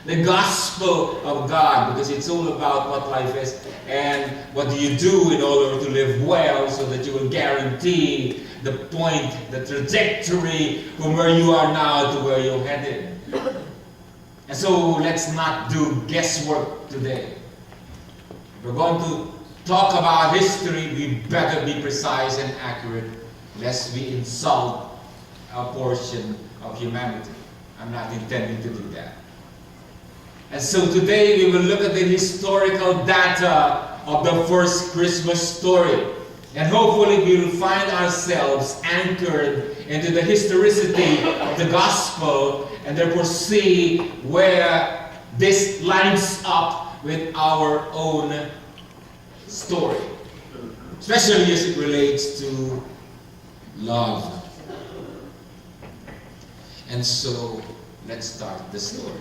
The gospel of God, because it's all about what life is and what do you do in order to live well so that you will guarantee the point, the trajectory from where you are now to where you're headed. And so let's not do guesswork today. If we're going to talk about history, we better be precise and accurate, lest we insult a portion of humanity. I'm not intending to do that. And so today we will look at the historical data of the first Christmas story. And hopefully we will find ourselves anchored into the historicity of the gospel and therefore see where this lines up with our own story. Especially as it relates to love. And so let's start the story.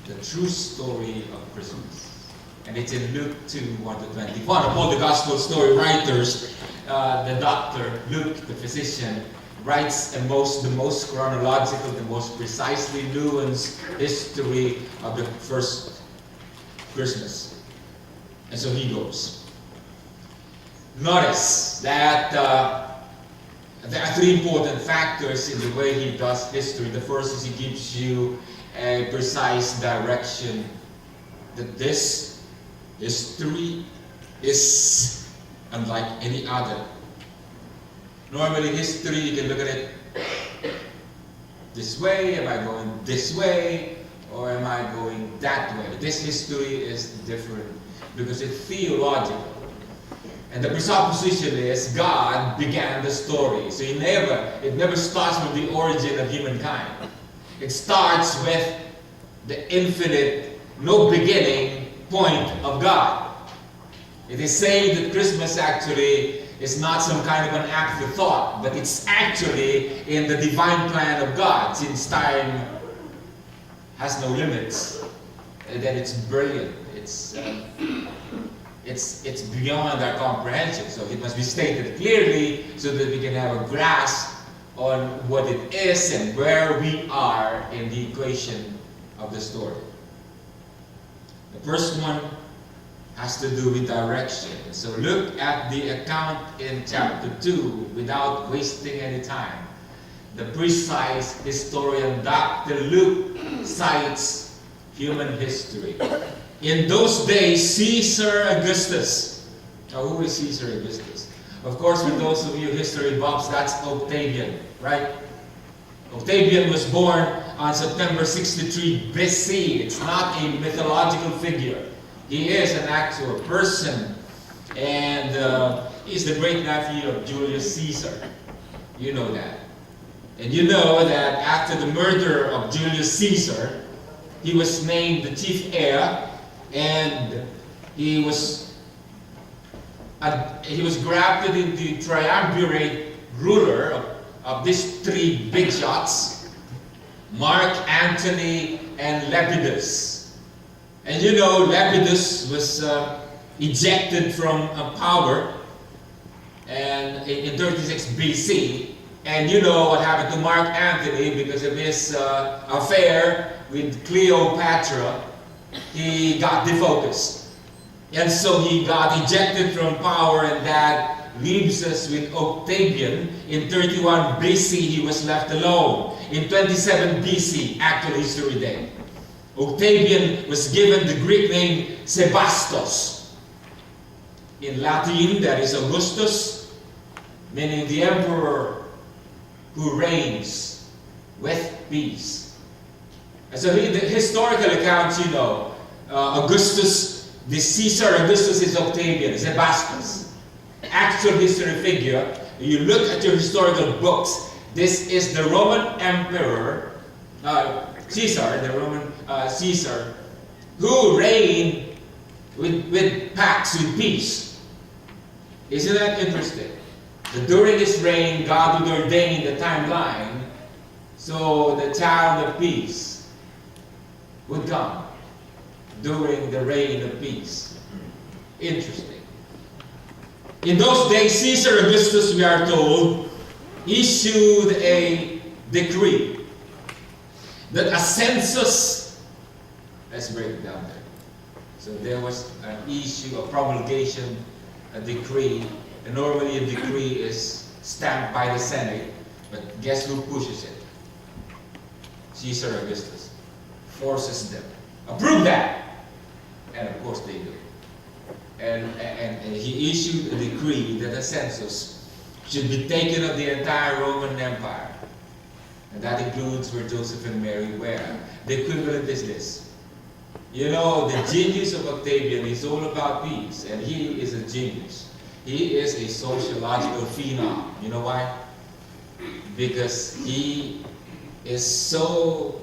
The true story of Christmas. And it's in Luke 2, 1-21. Of all the gospel story writers, the doctor, Luke, the physician, writes the most chronological, the most precisely nuanced history of the first Christmas. And so he goes. Notice that there are three important factors in the way he does history. The first is he gives you a precise direction that this history is unlike any other. Normally history, you can look at it this way, am I going this way, or am I going that way? This history is different because it's theological. And the presupposition is God began the story. So it never starts with the origin of humankind. It starts with the infinite, no beginning point of God. It is saying that Christmas actually is not some kind of an afterthought, but it's actually in the divine plan of God, since time has no limits, and that it's brilliant. It's beyond our comprehension, so it must be stated clearly so that we can have a grasp on what it is and where we are in the equation of the story. The first one has to do with direction. So look at the account in chapter 2 without wasting any time. The precise historian Dr. Luke cites human history. In those days, Caesar Augustus. Now, who is Caesar Augustus? Of course, for those of you history buffs, that's Octavian, right? Octavian was born on September 63 BC. It's not a mythological figure. He is an actual person, and he's the great-nephew of Julius Caesar. You know that. And you know that after the murder of Julius Caesar, he was named the chief heir, and he was grafted into the triumvirate ruler of these three big shots, Mark Antony and Lepidus. And you know, Lepidus was ejected from power and in 36 BC. And you know what happened to Mark Antony because of his affair with Cleopatra. He got defocused. And so he got ejected from power, and that leaves us with Octavian. In 31 BC, he was left alone. In 27 BC, actual history day, Octavian was given the Greek name Sebastos. In Latin, that is Augustus, meaning the emperor who reigns with peace. And so in the historical accounts, you know, Augustus, the Caesar Augustus is Octavian, Sebastos. Actual history figure, you look at your historical books, this is the Roman emperor, Caesar, the Roman Caesar, who reigned with pax, with peace. Isn't that interesting? That during his reign, God would ordain the timeline so the child of peace would come during the reign of peace. Interesting. In those days, Caesar Augustus, we are told, issued a decree that a census Let's break it down there. So there was an issue, a promulgation, a decree, and normally a decree is stamped by the Senate, but guess who pushes it? Caesar Augustus forces them. Approve that! And of course they do. And he issued a decree that a census should be taken of the entire Roman Empire. And that includes where Joseph and Mary were. The equivalent is this. You know, the genius of Octavian is all about peace, and he is a genius. He is a sociological phenom. You know why? Because he is so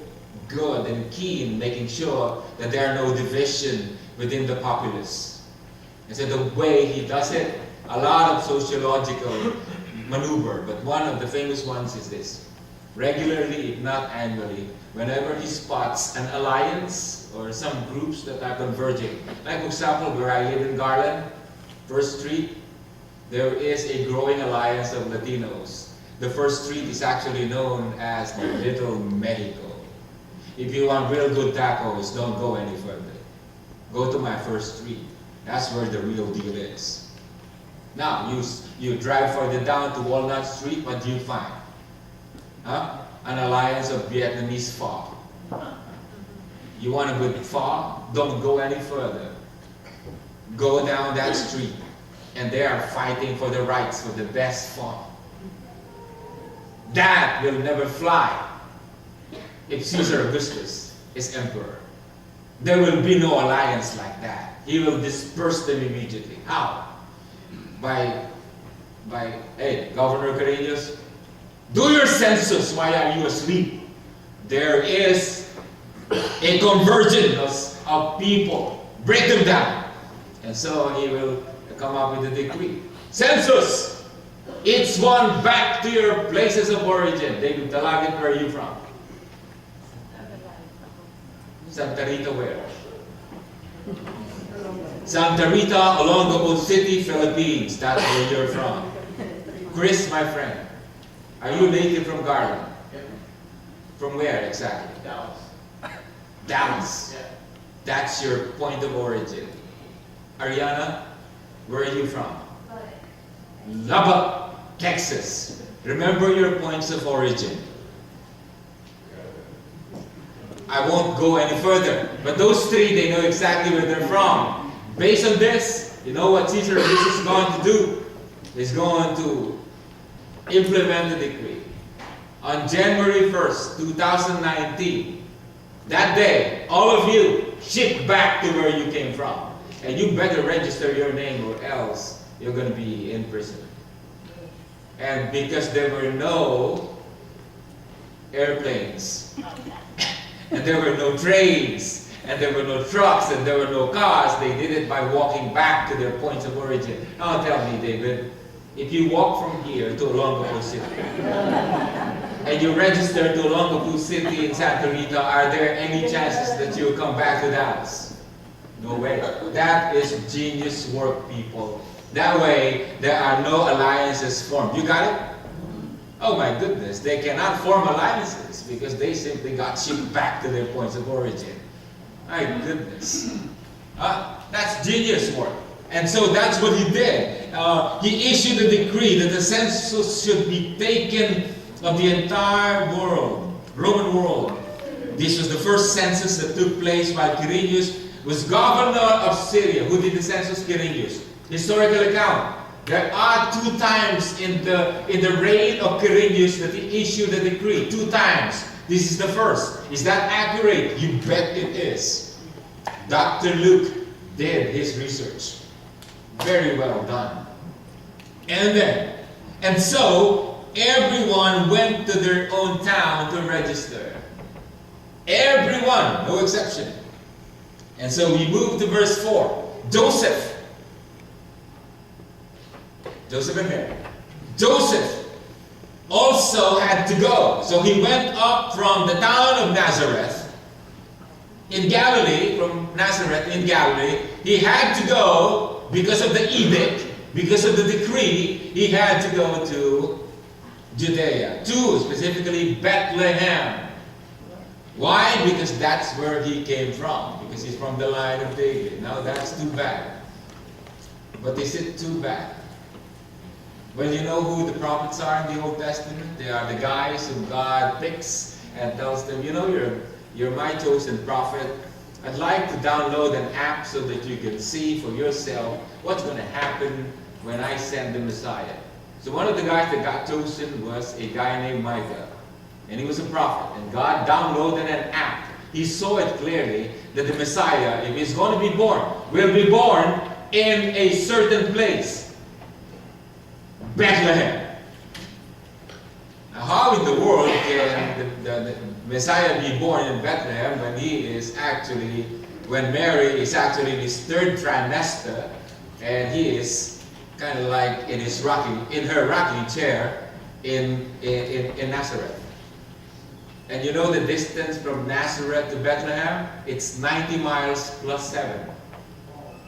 good and keen making sure that there are no division within the populace. And so the way he does it, a lot of sociological maneuver, but one of the famous ones is this. Regularly, if not annually, whenever he spots an alliance or some groups that are converging, like for example, where I live in Garland, First Street, there is a growing alliance of Latinos. The First Street is actually known as the Little Mexico. If you want real good tacos, don't go any further. Go to my First Street. That's where the real deal is. Now, you drive further down to Walnut Street, what do you find? Huh? An alliance of Vietnamese pho. You want a good pho? Don't go any further. Go down that street, and they are fighting for the rights for the best pho. That will never fly if Caesar Augustus is emperor. There will be no alliance like that. He will disperse them immediately. How? By hey, Governor Carenius, do your census. Why are you asleep? There is a convergence of people. Break them down. And so he will come up with a decree. Census! Each one back to your places of origin. David Talagin, where are you from? Santa Rita where? Santa Rita, Olongapo City, Philippines. That's where you're from. Chris, my friend, are you native from Garland? From where exactly? Dallas. Dallas. Yeah. That's your point of origin. Ariana, where are you from? Lubbock, Texas. Remember your points of origin. I won't go any further, but those three, they know exactly where they're from. Based on this, you know what Caesar Augustus is going to do? He's going to implement the decree. On January 1st, 2019, that day, all of you ship back to where you came from. And you better register your name or else you're going to be in prison. And because there were no airplanes, and there were no trains, and there were no trucks, and there were no cars, they did it by walking back to their points of origin. Now tell me, David, if you walk from here to Olongapo City, and you register to Olongapo City in Santa Rita, are there any chances that you'll come back to Dallas? No way. That is genius work, people. That way, there are no alliances formed. You got it? Oh my goodness, they cannot form alliances because they simply got shipped back to their points of origin. My goodness. That's genius work. And so that's what he did. He issued a decree that the census should be taken of the entire world, Roman world. This was the first census that took place while Quirinius was governor of Syria. Who did the census? Quirinius. Historical account. There are 2 times in the reign of Quirinius that he issued a decree. 2 times. This is the first. Is that accurate? You bet it is. Dr. Luke did his research. Very well done. And so everyone went to their own town to register. Everyone, no exception. And so we move to verse 4. Joseph and Mary. Joseph also had to go. So he went up from the town of Nazareth in Galilee, from Nazareth in Galilee. He had to go because of the edict, because of the decree. He had to go to Judea, to specifically Bethlehem. Why? Because that's where he came from. Because he's from the line of David. Now that's too bad. But is it too bad? Well, you know who the prophets are in the Old Testament? They are the guys who God picks and tells them, you know, you're my chosen prophet. I'd like to download an app so that you can see for yourself what's going to happen when I send the Messiah. So one of the guys that got chosen was a guy named Micah. And he was a prophet. And God downloaded an app. He saw it clearly that the Messiah, if he's going to be born, will be born in a certain place. Bethlehem. Now, how in the world can the Messiah be born in Bethlehem when Mary is actually in his third trimester and he is kind of like in her rocking chair in Nazareth? And you know the distance from Nazareth to Bethlehem? It's 90 miles plus 7.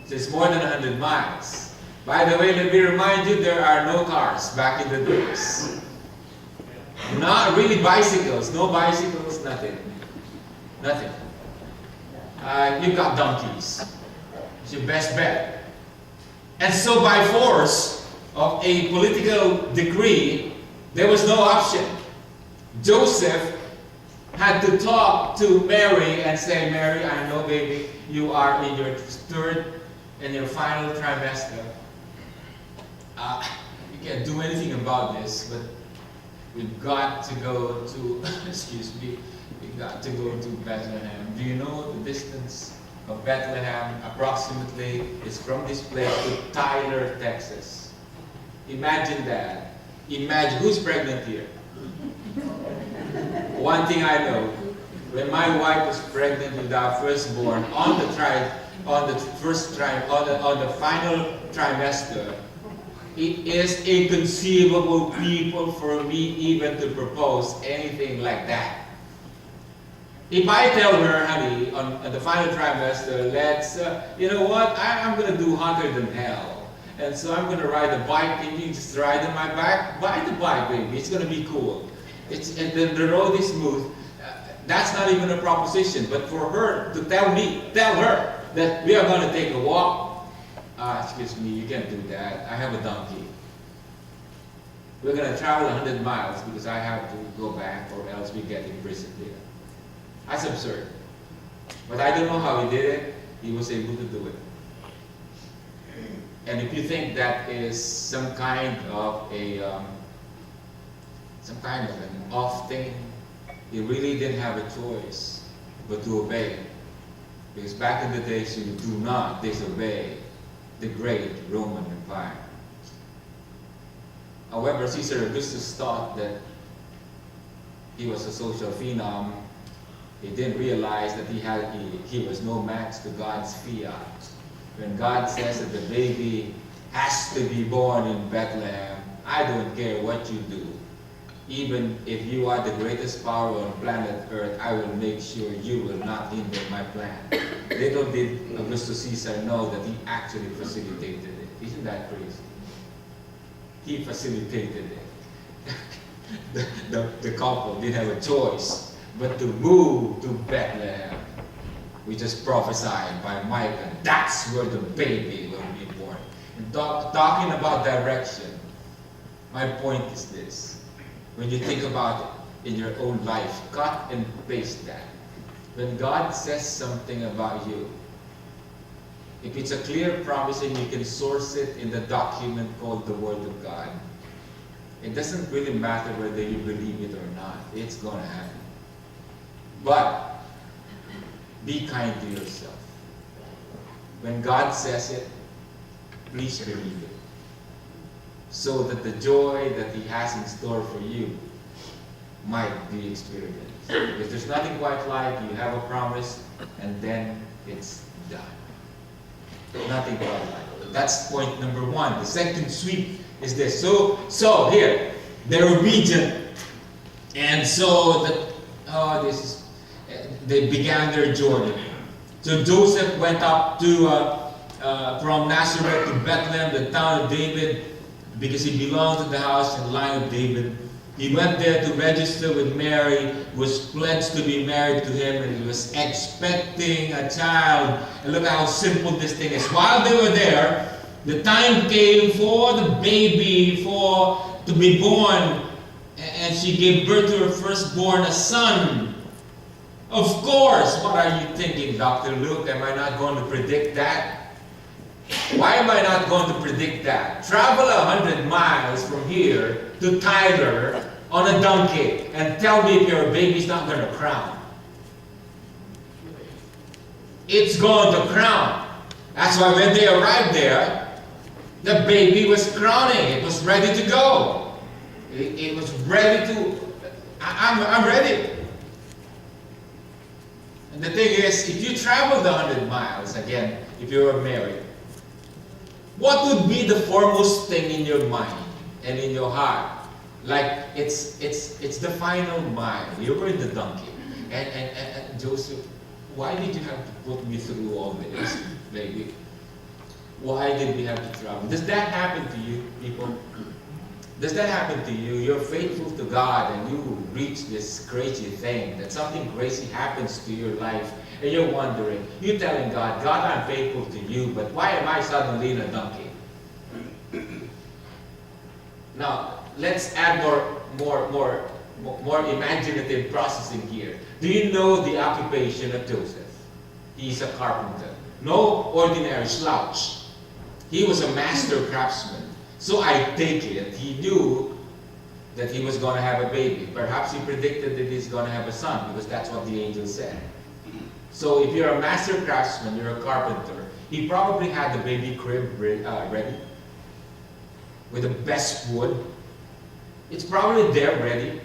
So it's more than 100 miles. By the way, let me remind you, there are no cars back in the days. Not really bicycles. No bicycles, nothing. Nothing. You've got donkeys. It's your best bet. And so by force of a political decree, there was no option. Joseph had to talk to Mary and say, Mary, I know, baby, you are in your third and your final trimester. You can't do anything about this, but we've got to go to, we've got to go to Bethlehem. Do you know the distance of Bethlehem approximately is from this place to Tyler, Texas? Imagine that. Imagine, who's pregnant here? One thing I know, when my wife was pregnant with our firstborn, on the final trimester, it is inconceivable, people, for me even to propose anything like that. If I tell her, honey, on the final trimester, let's, you know what, I'm going to do hotter than hell. And so I'm going to ride a bike, and you just ride on my back, buy the bike, baby, it's going to be cool. And the road is smooth. That's not even a proposition, but for her to tell her that we are going to take a walk, excuse me, you can't do that. I have a donkey. We're going to travel 100 miles because I have to go back or else we get imprisoned here. That's absurd. But I don't know how he did it. He was able to do it. And if you think that is some kind of an off thing, he really didn't have a choice but to obey. Because back in the days, you do not disobey the great Roman Empire. However, Caesar Augustus thought that he was a social phenom. He didn't realize that he was no match to God's fiat. When God says that the baby has to be born in Bethlehem, I don't care what you do. Even if you are the greatest power on planet Earth, I will make sure you will not hinder my plan. Little did Augustus Caesar know that he actually facilitated it. Isn't that crazy? He facilitated it. the couple didn't have a choice but to move to Bethlehem, which is prophesied by Micah. That's where the baby will be born. And talking about direction, my point is this. When you think about it in your own life, cut and paste that. When God says something about you, if it's a clear promise and you can source it in the document called the Word of God, it doesn't really matter whether you believe it or not. It's going to happen. But be kind to yourself. When God says it, please believe it, so that the joy that He has in store for you might be experienced. Because there's nothing quite like you have a promise and then it's done. Nothing quite like it. That's point number one. The second sweep is this. So here, they're obedient, and so they began their journey. So Joseph went up from Nazareth to Bethlehem, the town of David, because he belonged to the house and line of David. He went there to register with Mary, was pledged to be married to him, and he was expecting a child. And look how simple this thing is. While they were there, the time came for the baby to be born, and she gave birth to her firstborn, a son. Of course, what are you thinking, Dr. Luke? Am I not going to predict that? Why am I not going to predict that? Travel 100 miles from here to Tyler on a donkey and tell me if your baby's not going to crown. It's going to crown. That's why when they arrived there, the baby was crowning. It was ready to go. It was ready to... I'm ready. And the thing is, if you traveled 100 miles, again, if you were married, what would be the foremost thing in your mind and in your heart? Like, it's the final mile. You were in the donkey. And Joseph, why did you have to put me through all this, baby? Why did we have to travel? Does that happen to you, people? Does that happen to you? You're faithful to God and you reach this crazy thing, that something crazy happens to your life, and you're wondering, you're telling God, God, I'm faithful to you, but why am I suddenly in a donkey? Now, let's add more imaginative processing here. Do you know the occupation of Joseph? He's a carpenter. No ordinary slouch. He was a master craftsman. So I take it, he knew that he was going to have a baby. Perhaps he predicted that he's going to have a son, because that's what the angel said. So if you're a master craftsman, you're a carpenter, he probably had the baby crib ready, with the best wood. It's probably there ready,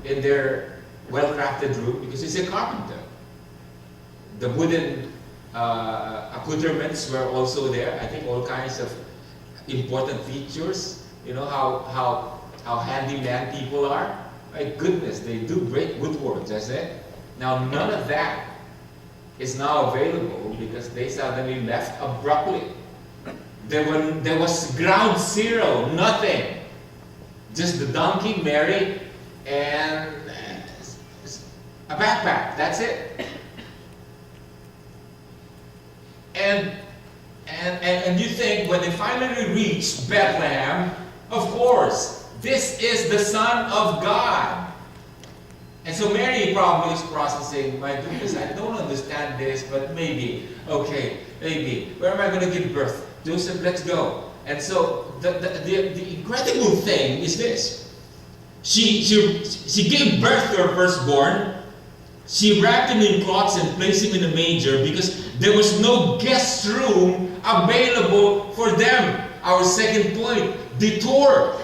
in their well-crafted room, because he's a carpenter. The wooden accoutrements were also there. I think all kinds of important features. You know how handyman people are? My goodness, they do great woodwork, I said. Now none of that is now available because they suddenly left abruptly. There was ground zero, nothing. Just the donkey, Mary, and a backpack. That's it. And you think when they finally reached Bethlehem, of course, this is the Son of God. And so Mary probably is processing, my goodness, I don't understand this, but maybe, okay, maybe, where am I going to give birth? Joseph, let's go. And so the incredible thing is this. She gave birth to her firstborn. She wrapped him in cloths and placed him in a manger because there was no guest room available for them. Our second point, detour.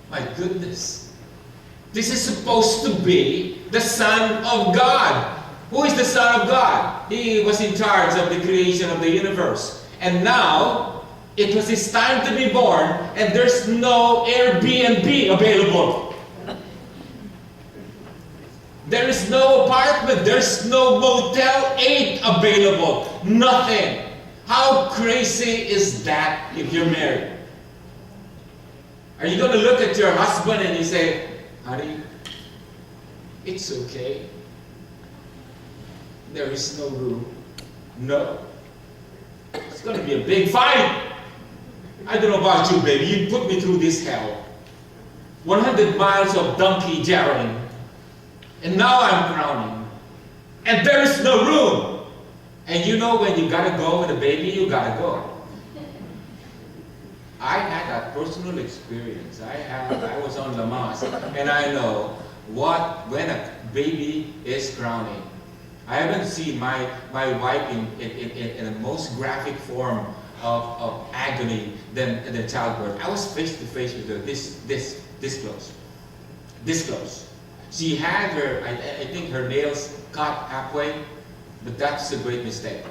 My goodness. This is supposed to be the Son of God. Who is the Son of God? He was in charge of the creation of the universe. And now, it was his time to be born, and there's no Airbnb available. There is no apartment. There's no Motel 8 available. Nothing. How crazy is that if you're married? Are you going to look at your husband and you say, honey, it's okay. There is no room. No. It's going to be a big fight. I don't know about you, baby. You put me through this hell. 100 miles of donkey jarring. And now I'm crowning. And there is no room. And you know when you gotta go with a baby, you gotta go. I had that personal experience. I was on Lamas, and I know when a baby is crowning. I haven't seen my wife in the most graphic form of agony than childbirth. I was face to face with her this close. She had her, I think her nails cut halfway, but that's a great mistake.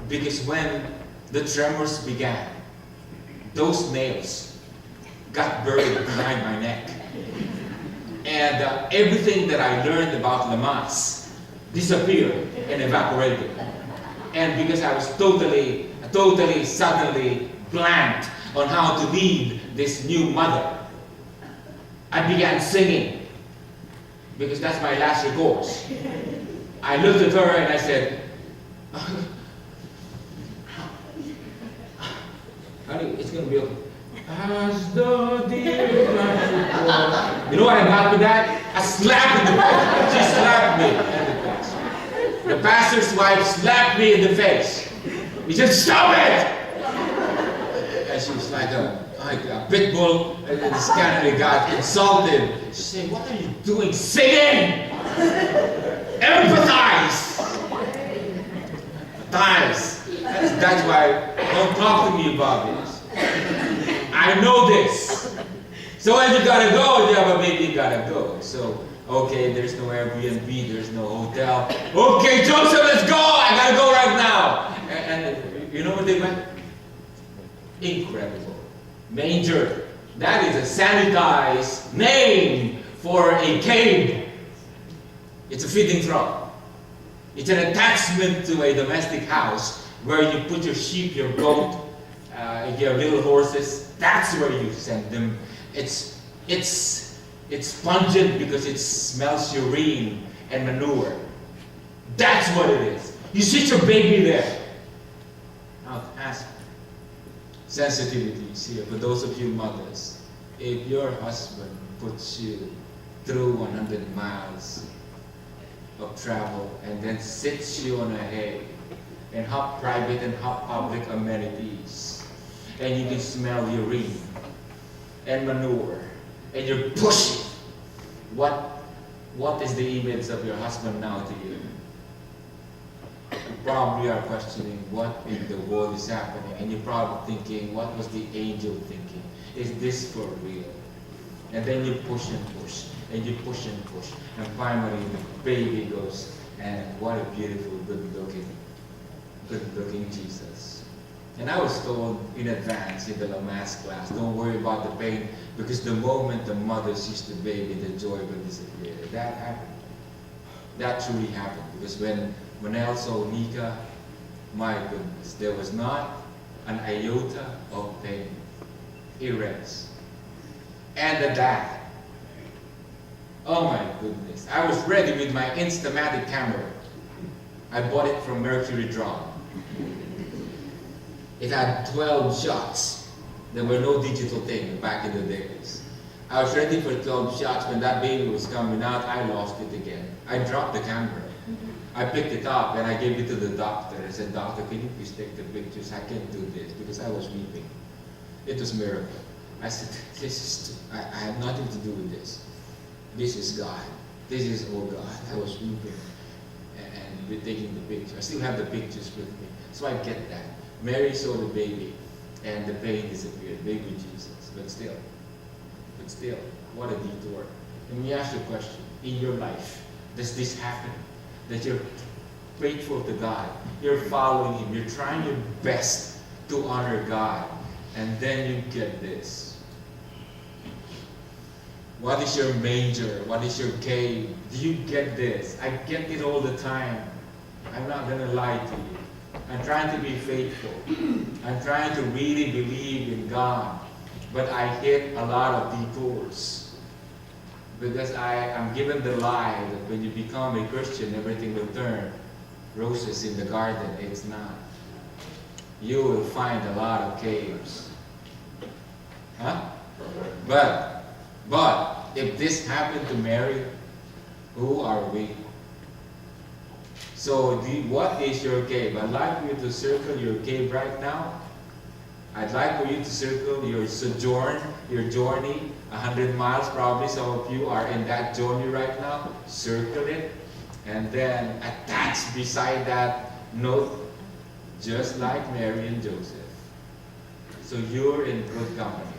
Because when the tremors began, those nails got buried behind my neck. And everything that I learned about Lamas disappeared and evaporated. And because I was totally, suddenly blanked on how to lead this new mother. I began singing because that's my last recourse. I looked at her and I said, honey, it's going to be okay. As the deer flies. You know what I got with that? A slap in the face. She slapped me in the face. The pastor's wife slapped me in the face. He said, stop it! And she was like a pit bull, and this kind of got insulted. She said, what are you doing? Singing! Empathize! Empathize. That's why, don't talk to me about this. I know this. So when you gotta go, you have a baby, you gotta go. So, okay, there's no Airbnb, there's no hotel. Okay, Joseph, let's go! I gotta go right now! And you know what they went? Incredible. Manger. That is a sanitized name for a cave. It's a feeding trough. It's an attachment to a domestic house where you put your sheep, your goat, your little horses. That's where you send them. It's pungent because it smells urine and manure. That's what it is. You sit your baby there. Now ask sensitivities here for those of you mothers. If your husband puts you through 100 miles of travel and then sits you on a hay and have private and have public amenities, and you can smell urine and manure, and you're pushing, what is the image of your husband now to you? You probably are questioning what in the world is happening, and you're probably thinking, what was the angel thinking? Is this for real? And then you push and push, and you push and push, and finally the baby goes, and what a beautiful, good-looking Jesus. And I was told in advance in the Lamass class, don't worry about the pain, because the moment the mother sees the baby, the joy will disappear. That happened. That truly happened, because when I saw Nika, my goodness, there was not an iota of pain. Erase. And the dad. Oh my goodness. I was ready with my Instamatic camera. I bought it from Mercury Drum. It had 12 shots. There were no digital thing back in the days. I was ready for 12 shots. When that baby was coming out, I lost it again. I dropped the camera. I picked it up and I gave it to the doctor. I said, doctor, can you please take the pictures? I can't do this, because I was weeping. It was a miracle. I said, I have nothing to do with this. This is God. This is, oh God. I was weeping and we're taking the picture. I still have the pictures with me. So I get that. Mary saw the baby and the pain disappeared. Baby Jesus. But still, what a detour. Let me ask you a question. In your life, does this happen? That you're faithful to God, you're following Him, you're trying your best to honor God, and then you get this. What is your manger? What is your cave? Do you get this? I get it all the time. I'm not going to lie to you. I'm trying to be faithful. I'm trying to really believe in God. But I hit a lot of detours. Because I am given the lie that when you become a Christian, everything will turn roses in the garden. It's not. You will find a lot of caves. Huh? But if this happened to Mary, who are we? So what is your cave? I'd like you to circle your cave right now. I'd like for you to circle your sojourn, your journey, 100 miles probably. Some of you are in that journey right now. Circle it. And then attach beside that note, just like Mary and Joseph. So you're in good company.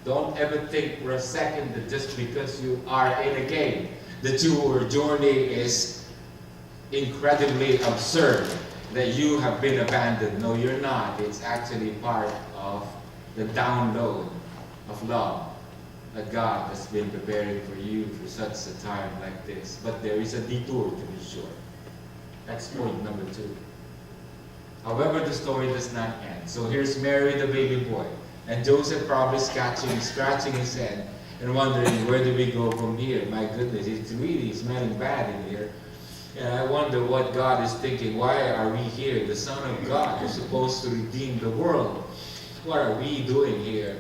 Don't ever think for a second that just because you are in a cave, that your journey is incredibly absurd, that you have been abandoned. No, you're not. It's actually part of the download of love that God has been preparing for you for such a time like this. But there is a detour, to be sure. That's point number 2. However, the story does not end. So here's Mary, the baby boy, and Joseph probably scratching his head. and wondering, where do we go from here? My goodness, it's really smelling bad in here. And I wonder what God is thinking. Why are we here? The Son of God is supposed to redeem the world. What are we doing here?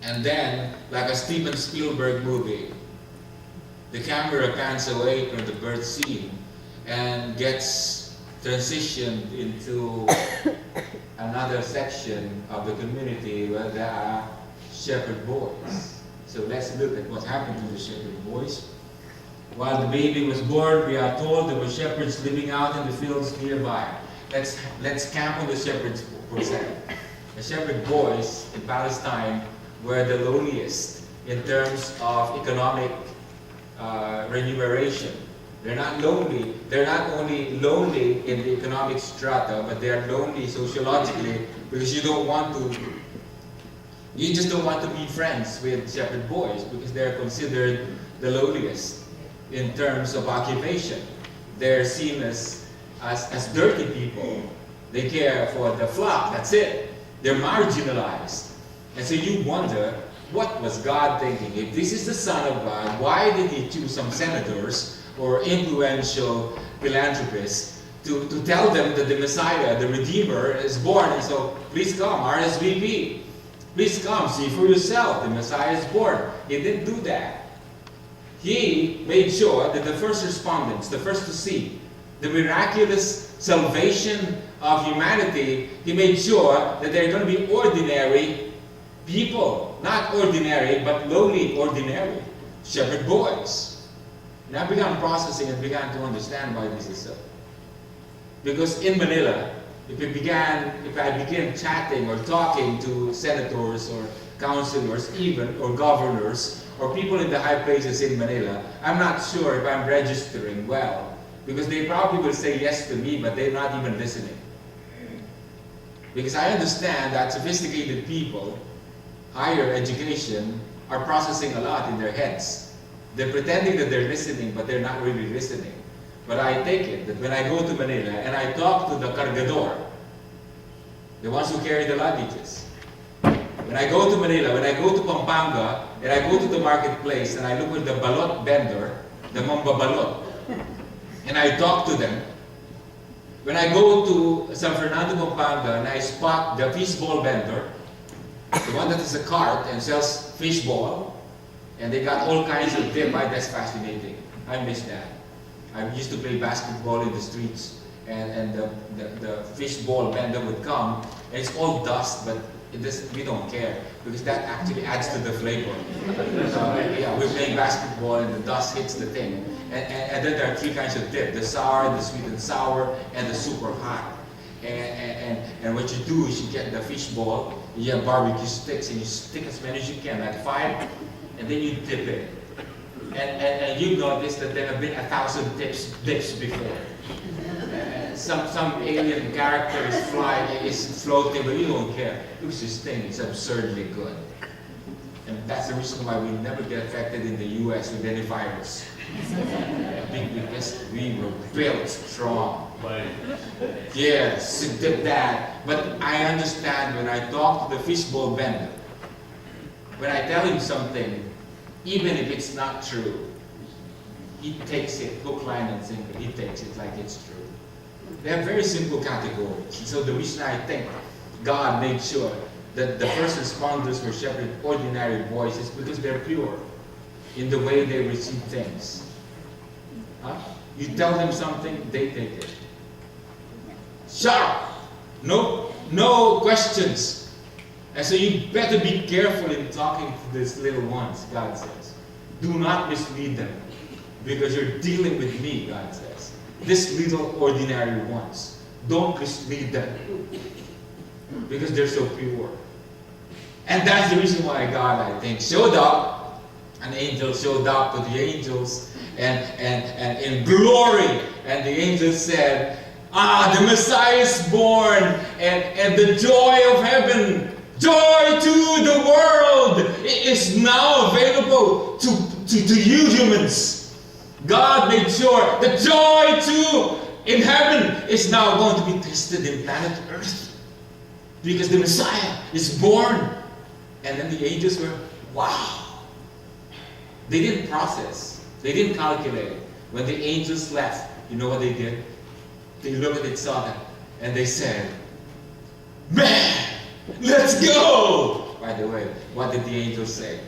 And then, like a Steven Spielberg movie, the camera pans away from the birth scene and gets transitioned into another section of the community where there are shepherd boys. So let's look at what happened to the shepherd boys. While the baby was born, we are told there were shepherds living out in the fields nearby. Let's camp on the shepherds for a second. The shepherd boys in Palestine were the lowliest in terms of economic remuneration. They're not lonely. They're not only lonely in the economic strata, but they are lonely sociologically because you just don't want to be friends with shepherd boys because they're considered the lowliest in terms of occupation. They're seen as dirty people. They care for the flock, that's it. They're marginalized. And so you wonder, what was God thinking? If this is the Son of God, why did He choose some senators or influential philanthropists to tell them that the Messiah, the Redeemer, is born? And so, please come, RSVP. Please come, see for yourself, the Messiah is born. He didn't do that. He made sure that the first respondents, the first to see the miraculous salvation of humanity, He made sure that they're going to be ordinary people. Not ordinary, but lowly ordinary. Shepherd boys. And I began processing and began to understand why this is so. Because in Manila, if I began chatting or talking to senators or councilors even, or governors, or people in the high places in Manila, I'm not sure if I'm registering well. Because they probably will say yes to me, but they're not even listening. Because I understand that sophisticated people, higher education, are processing a lot in their heads. They're pretending that they're listening, but they're not really listening. But I take it that when I go to Manila and I talk to the cargador, the ones who carry the luggages, when I go to Manila, when I go to Pampanga, and I go to the marketplace and I look at the balot vendor, the mambabalot, and I talk to them. When I go to San Fernando, Pampanga, and I spot the fishball vendor, the one that has a cart and sells fishball, and they got all kinds of dip. That's fascinating. I miss that. I used to play basketball in the streets, and the fishball vendor would come, and it's all dust, but we don't care, because that actually adds to the flavor. Yeah, we're playing basketball and the dust hits the thing. And then there are three kinds of dip: the sour, the sweet and sour, and the super hot. And what you do is you get the fish ball, you have barbecue sticks, and you stick as many as you can, like 5, and then you dip it. And you notice that there have been 1,000 dips before. Some alien character is floating, but you don't care. Because this thing is absurdly good. And that's the reason why we never get affected in the US with any virus. Because we were built strong. Yes, it did that. But I understand when I talk to the fishbowl vendor, when I tell him something, even if it's not true, he takes it, hook, line, and sinker. He takes it like it's true. They have very simple categories. So the reason I think God made sure that the first responders were shepherd ordinary boys is because they're pure in the way they receive things. Huh? You tell them something, they take it. Sharp! No questions. And so you better be careful in talking to these little ones, God says. Do not mislead them, because you're dealing with me, God says. These little ordinary ones. Don't mislead them, because they're so pure. And that's the reason why God, I think, showed up. An angel showed up to the angels and in glory. And the angel said, the Messiah is born, and the joy of heaven, joy to the world, is now available to you humans. God made sure the joy in heaven is now going to be tested in planet Earth. Because the Messiah is born. And then the angels were, wow. They didn't process. They didn't calculate. When the angels left, you know what they did? They looked at each other and they said, "Man, let's go!" By the way, what did the angels say?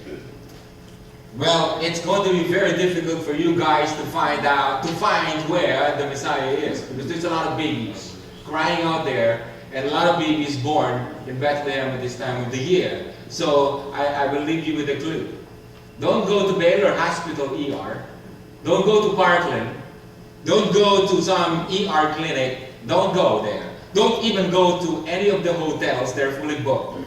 Well, it's going to be very difficult for you guys to find where the Messiah is, because there's a lot of babies crying out there, and a lot of babies born in Bethlehem at this time of the year. So I will leave you with a clue. Don't go to Baylor Hospital ER. Don't go to Parkland. Don't go to some ER clinic. Don't go there. Don't even go to any of the hotels. They're fully booked.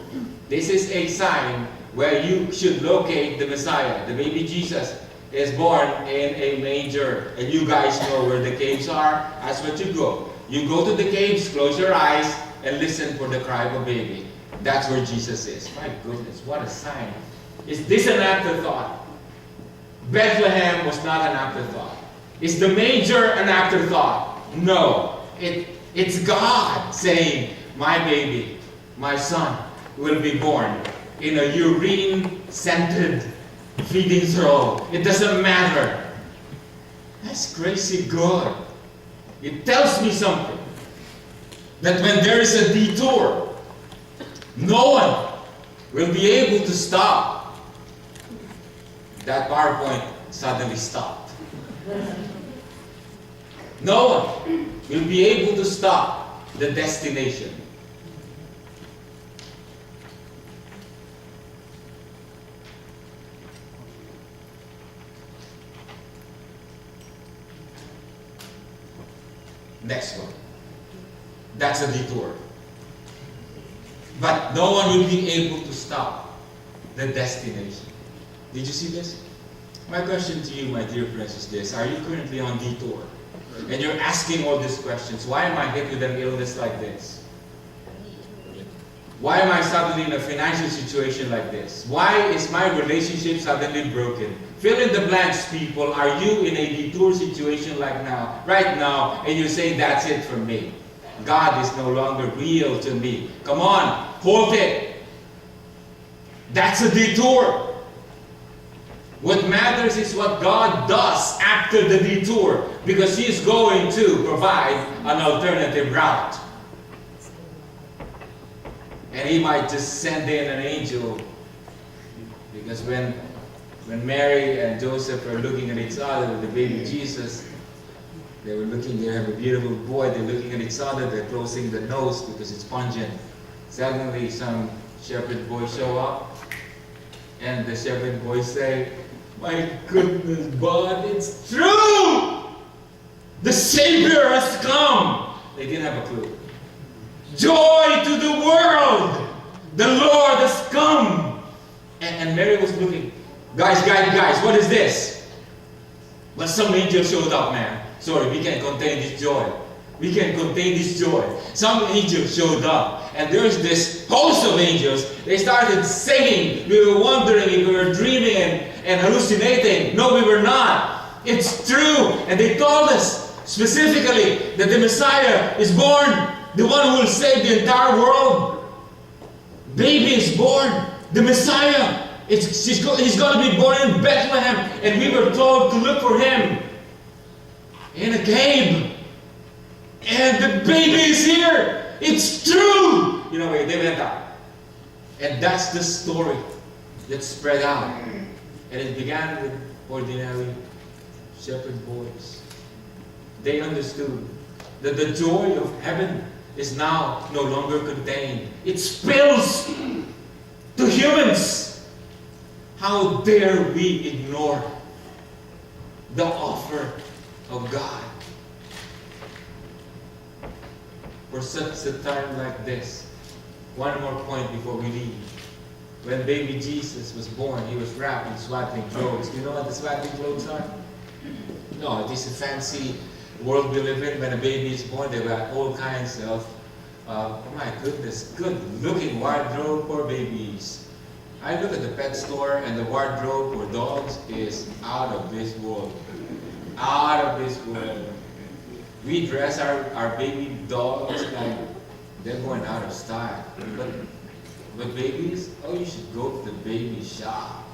This is a sign where you should locate the Messiah. The baby Jesus is born in a manger. And you guys know where the caves are. That's what you go. You go to the caves, close your eyes, and listen for the cry of a baby. That's where Jesus is. My goodness, what a sign. Is this an afterthought? Bethlehem was not an afterthought. Is the manger an afterthought? No. It's God saying, my baby, my son, will be born in a urine-scented feeding trough. It doesn't matter. That's crazy good. It tells me something. That when there is a detour, no one will be able to stop. That PowerPoint suddenly stopped. No one will be able to stop the destination. Next one. That's a detour. But no one will be able to stop the destination. Did you see this? My question to you, my dear friends, is this. Are you currently on detour? And you're asking all these questions. Why am I hit with an illness like this? Why am I suddenly in a financial situation like this? Why is my relationship suddenly broken? Fill in the blanks, people. Are you in a detour situation like now, right now, and you say, that's it for me? God is no longer real to me. Come on, hold it. That's a detour. What matters is what God does after the detour, because He is going to provide an alternative route. And He might just send in an angel, because when Mary and Joseph are looking at each other with the baby Jesus, they have a beautiful boy, they're looking at each other, they're closing the nose because it's pungent. Suddenly some shepherd boys show up, and the shepherd boys say, "My goodness, but it's true! The Savior has come!" They didn't have a clue. Joy to the world! The Lord has come! And Mary was looking, guys, what is this? But some angel showed up, man. Sorry, we can't contain this joy. We can't contain this joy. Some angel showed up, and there's this host of angels. They started singing. We were wondering if we were dreaming and hallucinating. No, we were not. It's true. And they told us specifically that the Messiah is born, the one who will save the entire world. Baby is born, the Messiah. He's going to be born in Bethlehem, and we were told to look for Him in a cave. And the baby is here. It's true. You know, they went out. And that's the story that spread out. And it began with ordinary shepherd boys. They understood that the joy of heaven is now no longer contained. It spills to humans. How dare we ignore the offer of God? For such a time like this, one more point before we leave. When baby Jesus was born, He was wrapped in swaddling clothes. Do you know what the swaddling clothes are? No, it is a fancy world we live in. When a baby is born, they've got all kinds of, oh my goodness, good-looking wardrobe for babies. I look at the pet store, and the wardrobe for dogs is out of this world. Out of this world. We dress our baby dogs like they're going out of style. But babies, oh, you should go to the baby shop.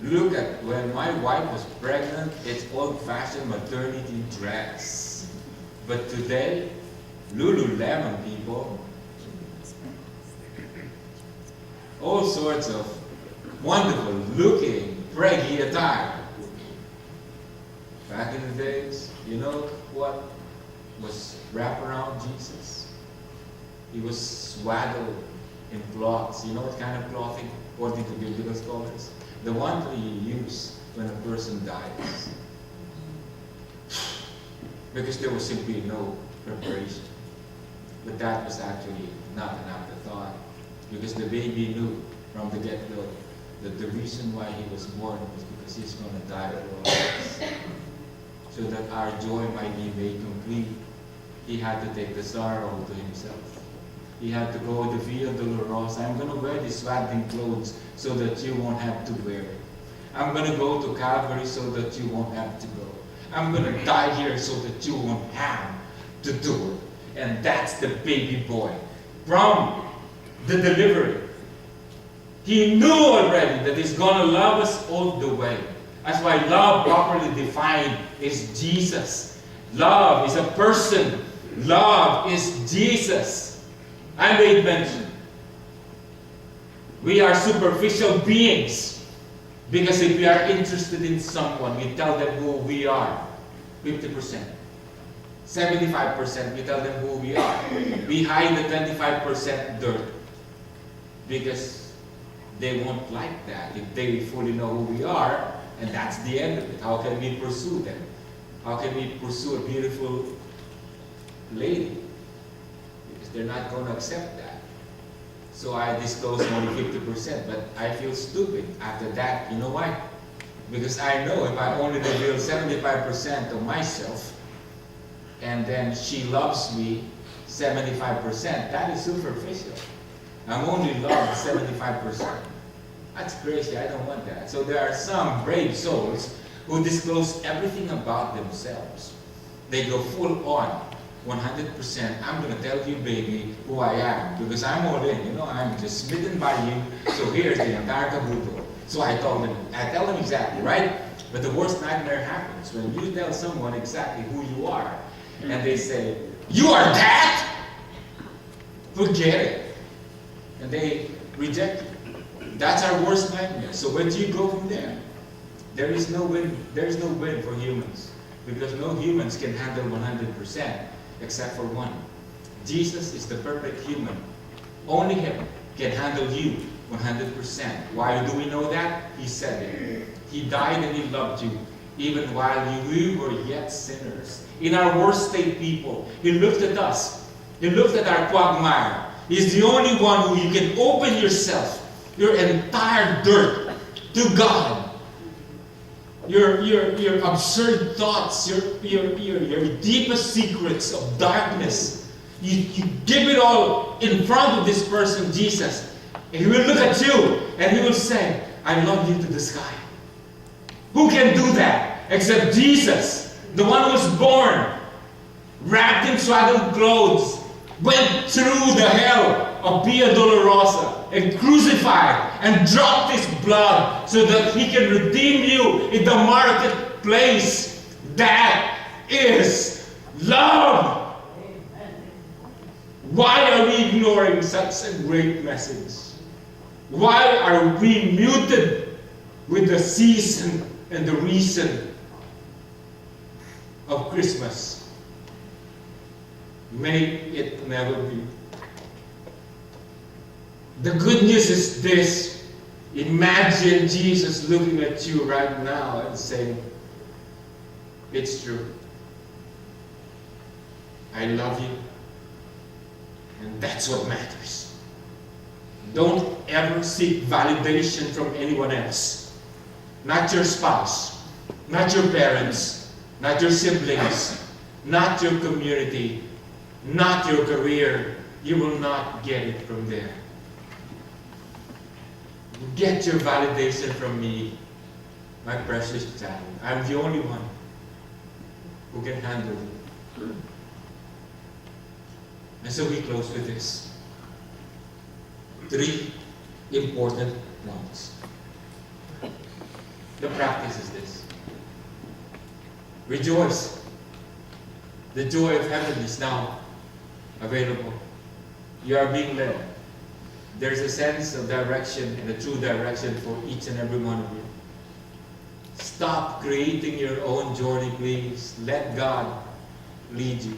Look at when my wife was pregnant, it's old-fashioned maternity dress. But today, Lululemon people, all sorts of wonderful looking, preggy attire. Back in the days, you know what was wrapped around Jesus? He was swaddled in cloths. You know what kind of clothing, according to biblical scholars? The one that you use when a person dies. Because there was simply no preparation. But that was actually not an afterthought. Because the baby knew from the get-go that the reason why he was born was because he's going to die for us. So that our joy might be made complete, he had to take the sorrow to himself. He had to go to the Via Dolorosa. I'm going to wear these swaddling clothes so that you won't have to wear it. I'm going to go to Calvary so that you won't have to go. I'm going to die here so that you won't have to do it. And that's the baby boy. From the delivery, he knew already that he's going to love us all the way. That's why love, properly defined, is Jesus. Love is a person. Love is Jesus. I made mention. We are superficial beings. Because if we are interested in someone, we tell them who we are. 50%. 75% we tell them who we are. We hide the 25% dirt. Because they won't like that if they fully know who we are. And that's the end of it. How can we pursue them? How can we pursue a beautiful lady? Because they're not going to accept that. So I disclose only 50%, but I feel stupid after that. You know why? Because I know if I only reveal 75% of myself, and then she loves me 75%, that is superficial. I'm only loved 75%. That's crazy. I don't want that. So there are some brave souls who disclose everything about themselves. They go full on, 100%. I'm going to tell you, baby, who I am. Because I'm all in. You know, I'm just smitten by you. So here's the entire caboodle. So I tell them exactly, right? But the worst nightmare happens when you tell someone exactly who you are. And they say, you are that? Forget it. And they reject you. That's our worst nightmare. So where do you go from there? There is no win. There is no win for humans. Because no humans can handle 100% except for one. Jesus is the perfect human. Only him can handle you 100%. Why do we know that? He said it. He died and he loved you even while we were yet sinners. In our worst state, people, he looked at us. He looked at our quagmire. He's the only one who you can open yourself, your entire dirt, to God. Your absurd thoughts, your deepest secrets of darkness. You give it all in front of this person, Jesus. And he will look at you and he will say, I love you to the sky. Who can do that except Jesus, the one who was born, wrapped in swaddled clothes, went through the hell of Via Dolorosa and crucified and dropped his blood so that he can redeem you in the marketplace. That is love. Why are we ignoring such a great message? Why are we muted with the season and the reason of Christmas? May it never be. The good news is this. Imagine Jesus looking at you right now and saying, it's true. I love you. And that's what matters. Don't ever seek validation from anyone else. Not your spouse, not your parents, not your siblings, not your community, not your career. You will not get it from there. Get your validation from me, my precious child. I'm the only one who can handle it. And so we close with this. 3 important points. The practice is this. Rejoice. The joy of heaven is now available. You are being led. There's a sense of direction and a true direction for each and every one of you. Stop creating your own journey, please. Let God lead you.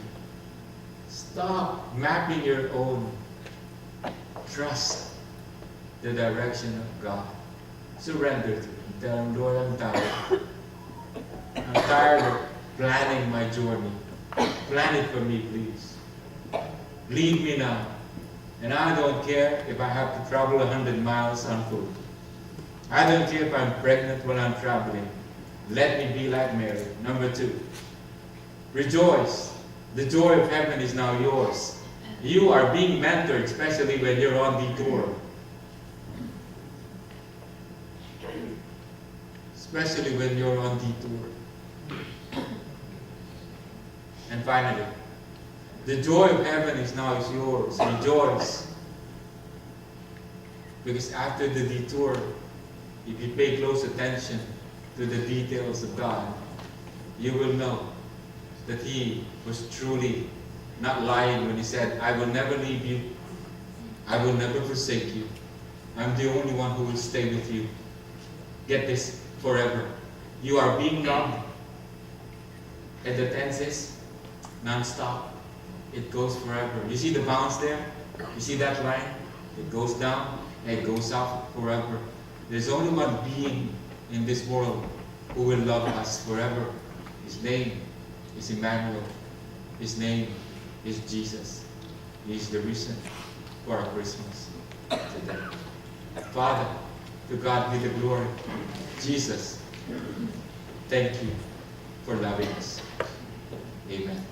Stop mapping your own. Trust the direction of God. Surrender to Him. Tell Him, Lord, I'm tired. I'm tired of planning my journey. Plan it for me, please. Lead me now. And I don't care if I have to travel 100 miles on foot. I don't care if I'm pregnant when I'm traveling. Let me be like Mary. Number 2, rejoice. The joy of heaven is now yours. You are being mentored, especially when you're on detour. Especially when you're on detour. And finally, the joy of heaven is now yours. Rejoice. Because after the detour, if you pay close attention to the details of God, you will know that He was truly not lying when He said, I will never leave you. I will never forsake you. I'm the only one who will stay with you. Get this, forever. You are being loved. And the tense is non-stop. It goes forever. You see the bounce there? You see that line? It goes down and it goes up forever. There's only one being in this world who will love us forever. His name is Emmanuel. His name is Jesus. He is the reason for our Christmas today. Father, to God be the glory. Jesus, thank you for loving us. Amen.